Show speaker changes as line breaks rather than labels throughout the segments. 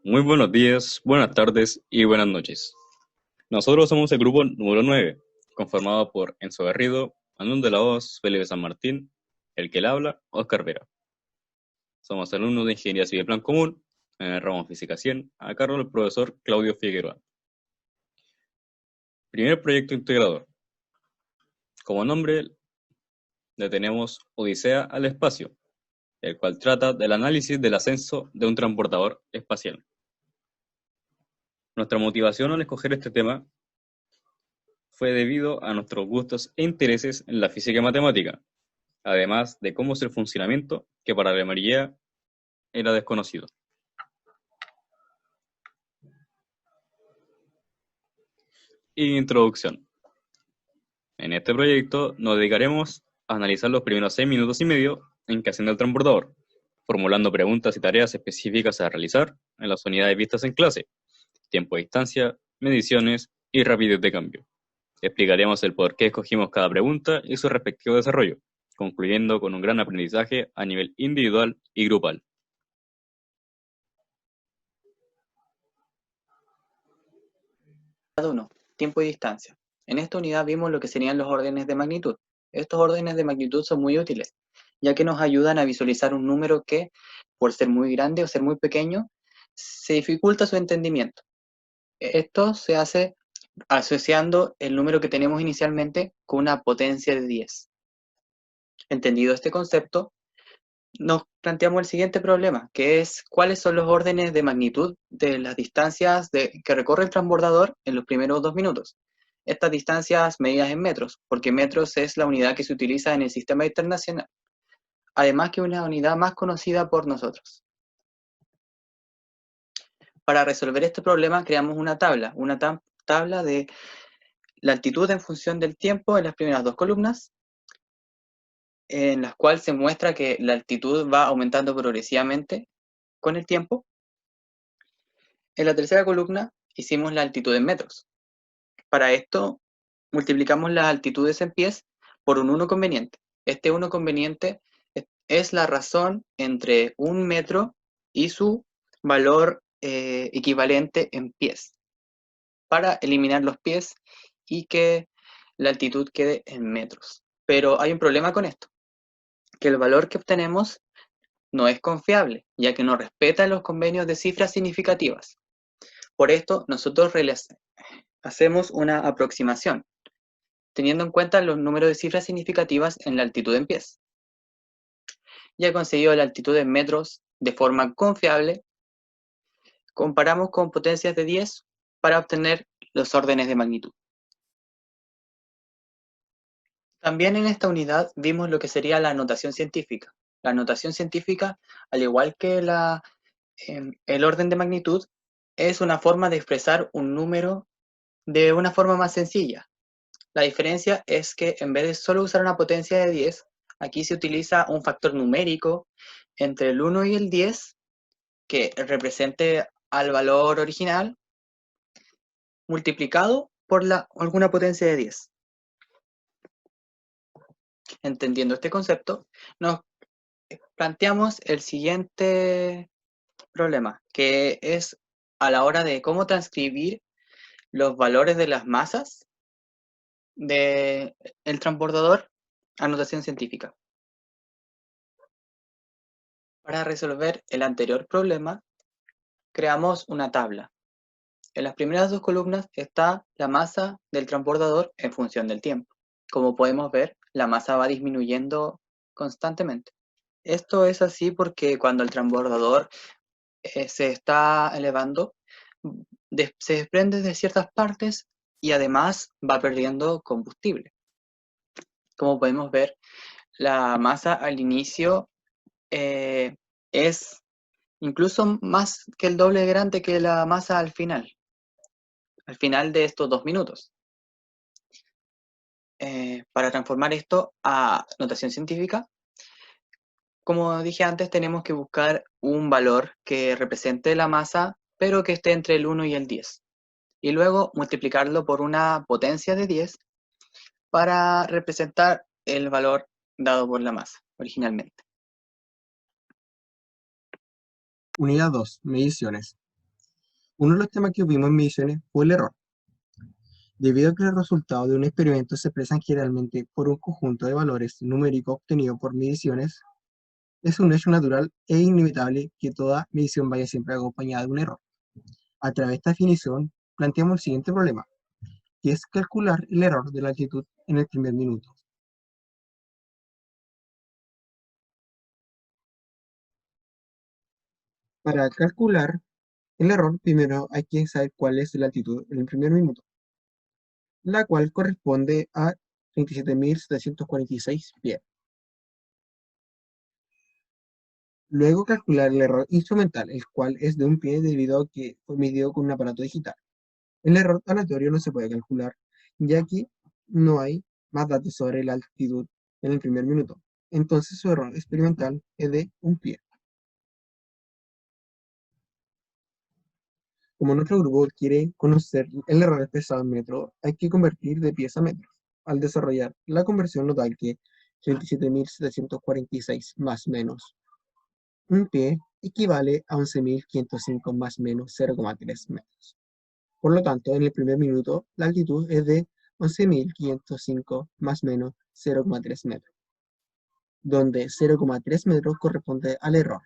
Muy buenos días, buenas tardes y buenas noches. Nosotros somos el grupo número 9, conformado por Enzo Garrido, Anún de la Hoz, Felipe San Martín, el que le habla, Oscar Vera. Somos alumnos de Ingeniería Civil Plan Común, en el ramo Física 100, a cargo del profesor Claudio Figueroa. Primer proyecto integrador. Como nombre le tenemos Odisea al espacio, el cual trata del análisis del ascenso de un transportador espacial. Nuestra motivación al escoger este tema fue debido a nuestros gustos e intereses en la física y matemática, además de cómo es el funcionamiento, que para la mayoría era desconocido. Introducción. En este proyecto nos dedicaremos a analizar los primeros 6 minutos y medio en que asciende el transbordador, formulando preguntas y tareas específicas a realizar en las unidades vistas en clase, tiempo de distancia, mediciones y rapidez de cambio. Explicaremos el por qué escogimos cada pregunta y su respectivo desarrollo, concluyendo con un gran aprendizaje a nivel individual y grupal.
Unidad 1. Tiempo y distancia. En esta unidad vimos lo que serían los órdenes de magnitud. Estos órdenes de magnitud son muy útiles, ya que nos ayudan a visualizar un número que, por ser muy grande o ser muy pequeño, se dificulta su entendimiento. Esto se hace asociando el número que tenemos inicialmente con una potencia de 10. Entendido este concepto, nos planteamos el siguiente problema, que es cuáles son los órdenes de magnitud de las distancias que recorre el transbordador en los primeros 2 minutos. Estas distancias medidas en metros, porque metros es la unidad que se utiliza en el sistema internacional, además que una unidad más conocida por nosotros. Para resolver este problema creamos una tabla de la altitud en función del tiempo en las primeras 2 columnas, en las cuales se muestra que la altitud va aumentando progresivamente con el tiempo. En la tercera columna hicimos la altitud en metros. Para esto multiplicamos las altitudes en pies por un 1 conveniente. Este 1 conveniente es la razón entre un metro y su valor equivalente en pies, para eliminar los pies y que la altitud quede en metros. Pero hay un problema con esto, que el valor que obtenemos no es confiable, ya que no respeta los convenios de cifras significativas. Por esto, nosotros hacemos una aproximación, teniendo en cuenta los números de cifras significativas en la altitud en pies. Ya conseguido la altitud en metros de forma confiable, comparamos con potencias de 10 para obtener los órdenes de magnitud. También en esta unidad vimos lo que sería la notación científica. La notación científica, al igual que el orden de magnitud, es una forma de expresar un número de una forma más sencilla. La diferencia es que en vez de solo usar una potencia de 10, aquí se utiliza un factor numérico entre el 1 y el 10 que represente al valor original multiplicado por alguna potencia de 10. Entendiendo este concepto, nos planteamos el siguiente problema, que es a la hora de cómo transcribir los valores de las masas del transbordador a notación científica. Para resolver el anterior problema, creamos una tabla. En las primeras 2 columnas está la masa del transbordador en función del tiempo. Como podemos ver, la masa va disminuyendo constantemente. Esto es así porque cuando el transbordador se está elevando, se desprende de ciertas partes y además va perdiendo combustible. Como podemos ver, la masa al inicio es incluso más que el doble de grande que la masa al final de estos 2 minutos. Para transformar esto a notación científica, como dije antes, tenemos que buscar un valor que represente la masa, pero que esté entre el 1 y el 10. Y luego multiplicarlo por una potencia de 10 para representar el valor dado por la masa originalmente.
Unidad 2. Mediciones. Uno de los temas que vimos en mediciones fue el error. Debido a que los resultados de un experimento se expresan generalmente por un conjunto de valores numéricos obtenidos por mediciones, es un hecho natural e inevitable que toda medición vaya siempre acompañada de un error. A través de esta definición, planteamos el siguiente problema, que es calcular el error de la altitud en el primer minuto. Para calcular el error, primero hay que saber cuál es la altitud en el primer minuto, la cual corresponde a 37.746 pies. Luego calcular el error instrumental, el cual es de un pie debido a que fue medido con un aparato digital. El error aleatorio no se puede calcular, ya que no hay más datos sobre la altitud en el primer minuto. Entonces su error experimental es de un pie. Como nuestro grupo quiere conocer el error expresado en metro, hay que convertir de pies a metros. Al desarrollar la conversión notable que 37.746 más menos un pie equivale a 11.505 más menos 0,3 metros. Por lo tanto, en el primer minuto, la altitud es de 11.505 más menos 0,3 metros, donde 0,3 metros corresponde al error.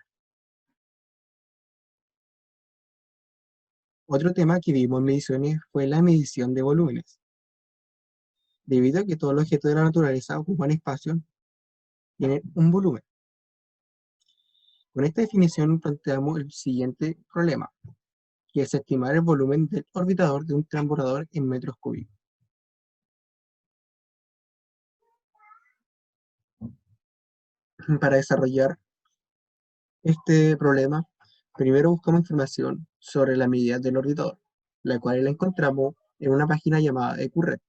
Otro tema que vimos en mediciones fue la medición de volúmenes. Debido a que todos los objetos de la naturaleza ocupan espacio, tienen un volumen. Con esta definición planteamos el siguiente problema, que es estimar el volumen del orbitador de un transbordador en metros cúbicos. Para desarrollar este problema, primero buscamos información sobre la medida del orbitador, la cual la encontramos en una página llamada EQRED,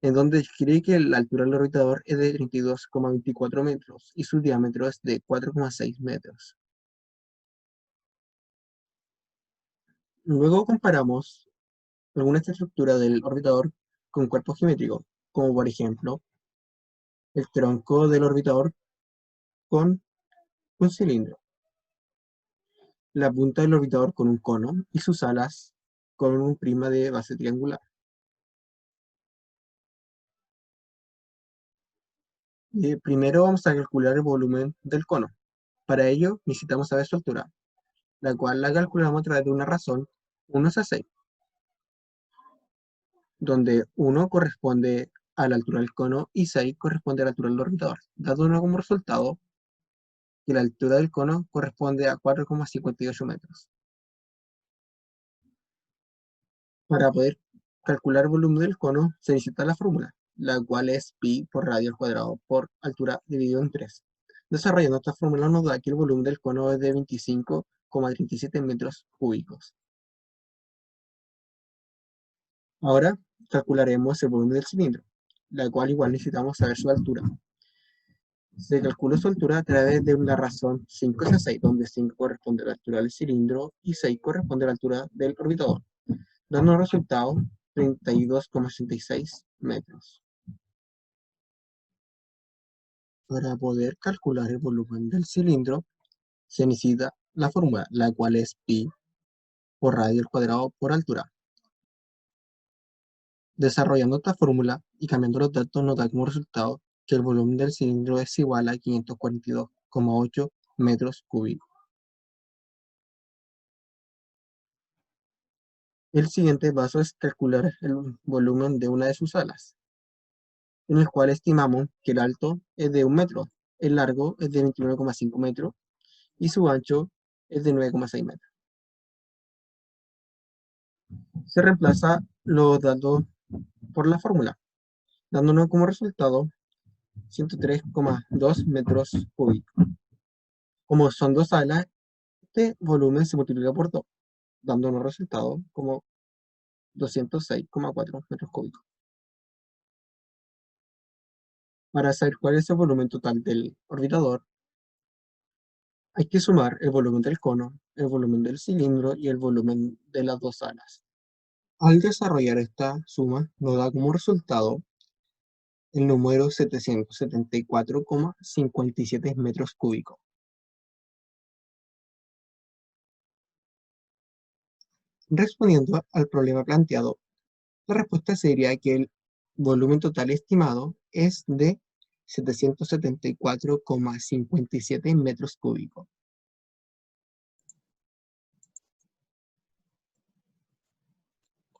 en donde describe que la altura del orbitador es de 32,24 metros y su diámetro es de 4,6 metros. Luego comparamos alguna estructura del orbitador con cuerpos geométricos, como por ejemplo el tronco del orbitador con un cilindro, la punta del orbitador con un cono y sus alas con un prisma de base triangular. Primero vamos a calcular el volumen del cono. Para ello necesitamos saber su altura, la cual la calculamos a través de una razón 1/6, donde 1 corresponde a la altura del cono y 6 corresponde a la altura del orbitador, dándonos como resultado que la altura del cono corresponde a 4,58 metros. Para poder calcular el volumen del cono se necesita la fórmula, la cual es pi por radio al cuadrado por altura dividido en 3. Desarrollando esta fórmula nos da que el volumen del cono es de 25,37 metros cúbicos. Ahora calcularemos el volumen del cilindro, la cual igual necesitamos saber su altura. Se calcula su altura a través de una razón 5/6, donde 5 corresponde a la altura del cilindro y 6 corresponde a la altura del orbitador, dando un resultado 32,86 metros. Para poder calcular el volumen del cilindro, se necesita la fórmula, la cual es pi por radio al cuadrado por altura. Desarrollando esta fórmula y cambiando los datos nos da como resultado que el volumen del cilindro es igual a 542,8 metros cúbicos. El siguiente paso es calcular el volumen de una de sus alas, en el cual estimamos que el alto es de 1 metro, el largo es de 21,5 metros y su ancho es de 9,6 metros. Se reemplaza los datos por la fórmula, dándonos como resultado 103,2 metros cúbicos. Como son dos alas, este volumen se multiplica por 2, dándonos resultado como 206,4 metros cúbicos. Para saber cuál es el volumen total del orbitador, hay que sumar el volumen del cono, el volumen del cilindro y el volumen de las dos alas. Al desarrollar esta suma, nos da como resultado el número 774,57 metros cúbicos. Respondiendo al problema planteado, la respuesta sería que el volumen total estimado es de 774,57 metros cúbicos.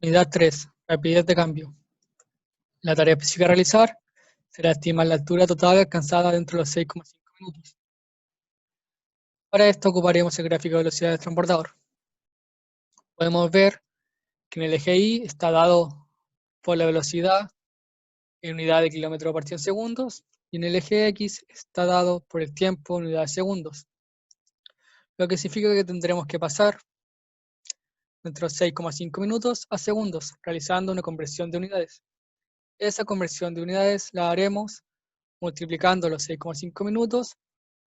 Unidad 3. Rapidez de cambio. La tarea específica a realizar será estimar la altura total alcanzada dentro de los 6,5 minutos. Para esto ocuparemos el gráfico de velocidad del transbordador. Podemos ver que en el eje Y está dado por la velocidad en unidad de kilómetro partido en segundos, y en el eje X está dado por el tiempo en unidad de segundos. Lo que significa que tendremos que pasar entre los 6,5 minutos a segundos, realizando una conversión de unidades. Esa conversión de unidades la haremos multiplicando los 6,5 minutos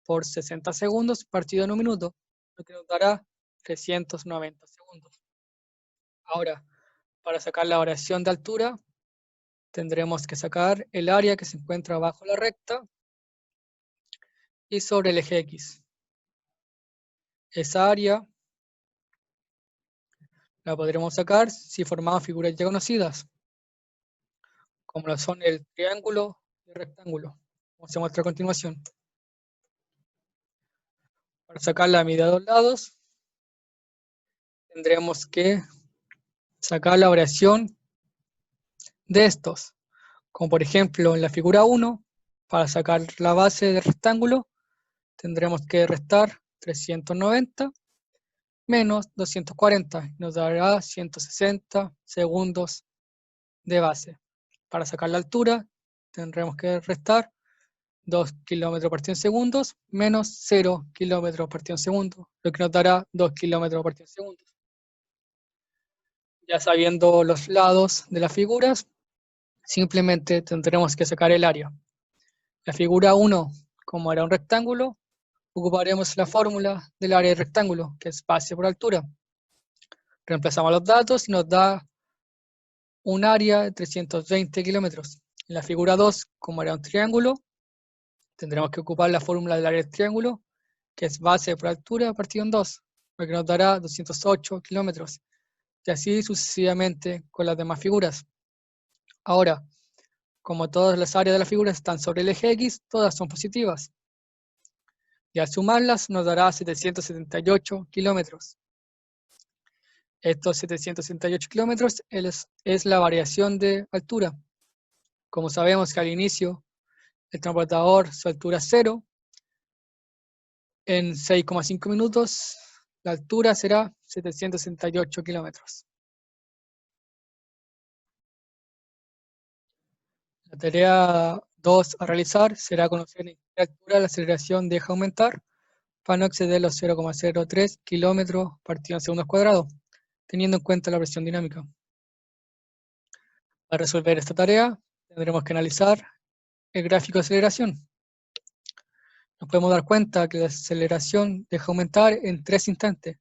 por 60 segundos partido en un minuto, lo que nos dará 390 segundos. Ahora, para sacar la variación de altura, tendremos que sacar el área que se encuentra bajo la recta y sobre el eje X. Esa área la podremos sacar si formamos figuras ya conocidas, como lo son el triángulo y el rectángulo, como se muestra a continuación. Para sacar la medida de los lados, tendremos que sacar la variación de estos, como por ejemplo en la figura 1, para sacar la base del rectángulo, tendremos que restar 390 menos 240, nos dará 160 segundos de base. Para sacar la altura, tendremos que restar 2 kilómetros por 100 segundos menos 0 kilómetros por 100 segundos, lo que nos dará 2 kilómetros por 100 segundos. Ya sabiendo los lados de las figuras, simplemente tendremos que sacar el área. La figura 1, como era un rectángulo, ocuparemos la fórmula del área del rectángulo, que es base por altura. Reemplazamos los datos y nos da un área de 320 kilómetros. En la figura 2, como era un triángulo, tendremos que ocupar la fórmula del área del triángulo, que es base por altura partido en 2, lo que nos dará 208 kilómetros, y así sucesivamente con las demás figuras. Ahora, como todas las áreas de la figura están sobre el eje X, todas son positivas. Y al sumarlas nos dará 778 kilómetros. Estos 778 kilómetros es la variación de altura. Como sabemos que al inicio el transportador su altura es 0, en 6,5 minutos la altura será 768 kilómetros. La tarea 2 a realizar será conocer en qué altura la aceleración deja de aumentar para no exceder los 0,03 kilómetros partido en segundos cuadrados, teniendo en cuenta la presión dinámica. Para resolver esta tarea, tendremos que analizar el gráfico de aceleración. Nos podemos dar cuenta que la aceleración deja de aumentar en 3 instantes: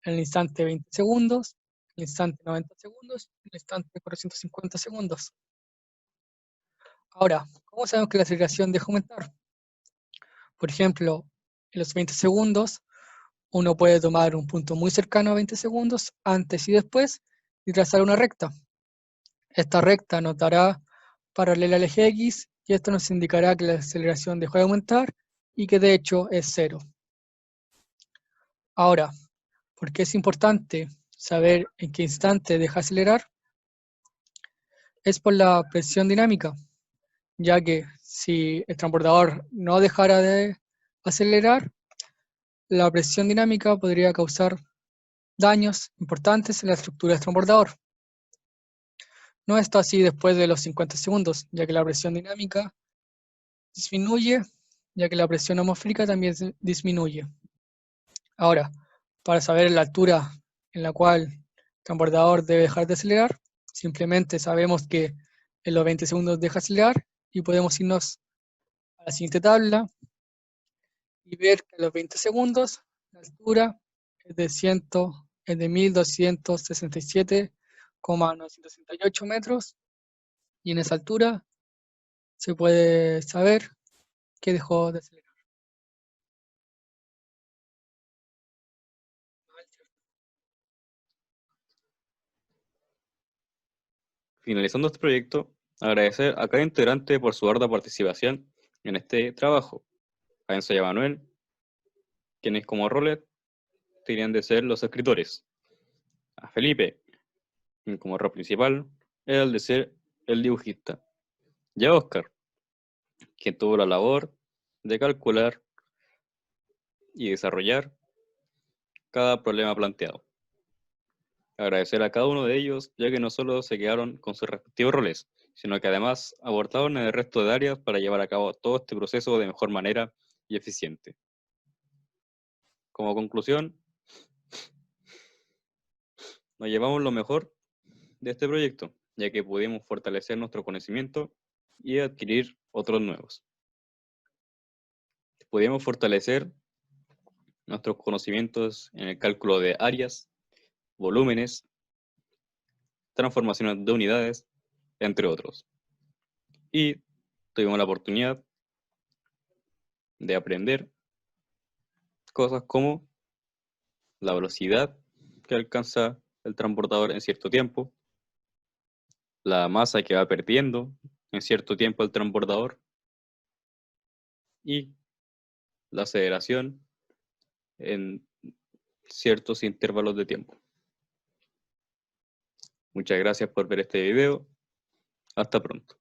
en el instante 20 segundos, en el instante 90 segundos y en el instante 450 segundos. Ahora, ¿cómo sabemos que la aceleración deja de aumentar? Por ejemplo, en los 20 segundos, uno puede tomar un punto muy cercano a 20 segundos, antes y después, y trazar una recta. Esta recta nos dará paralela al eje X, y esto nos indicará que la aceleración dejó de aumentar y que de hecho es 0. Ahora, ¿por qué es importante saber en qué instante deja de acelerar? Es por la presión dinámica, ya que si el transbordador no dejara de acelerar, la presión dinámica podría causar daños importantes en la estructura del transbordador. No está así después de los 50 segundos, ya que la presión dinámica disminuye, ya que la presión atmosférica también disminuye. Ahora, para saber la altura en la cual el transbordador debe dejar de acelerar, simplemente sabemos que en los 20 segundos deja de acelerar y podemos irnos a la siguiente tabla y ver que a los 20 segundos la altura es de 1267,968 metros, y en esa altura se puede saber que dejó de acelerar.
Finalizando este proyecto, agradecer a cada integrante por su ardua participación en este trabajo. A Enzo y a Manuel, quienes como roles tenían de ser los escritores. A Felipe, quien como rol principal era el de ser el dibujista. Y a Oscar, quien tuvo la labor de calcular y desarrollar cada problema planteado. Agradecer a cada uno de ellos, ya que no solo se quedaron con sus respectivos roles, sino que además aportaron en el resto de áreas para llevar a cabo todo este proceso de mejor manera y eficiente. Como conclusión, nos llevamos lo mejor de este proyecto, ya que pudimos fortalecer nuestro conocimiento y adquirir otros nuevos. Pudimos fortalecer nuestros conocimientos en el cálculo de áreas, volúmenes, transformaciones de unidades, entre otros. Y tuvimos la oportunidad de aprender cosas como la velocidad que alcanza el transportador en cierto tiempo, la masa que va perdiendo en cierto tiempo el transportador y la aceleración en ciertos intervalos de tiempo. Muchas gracias por ver este video. Hasta pronto.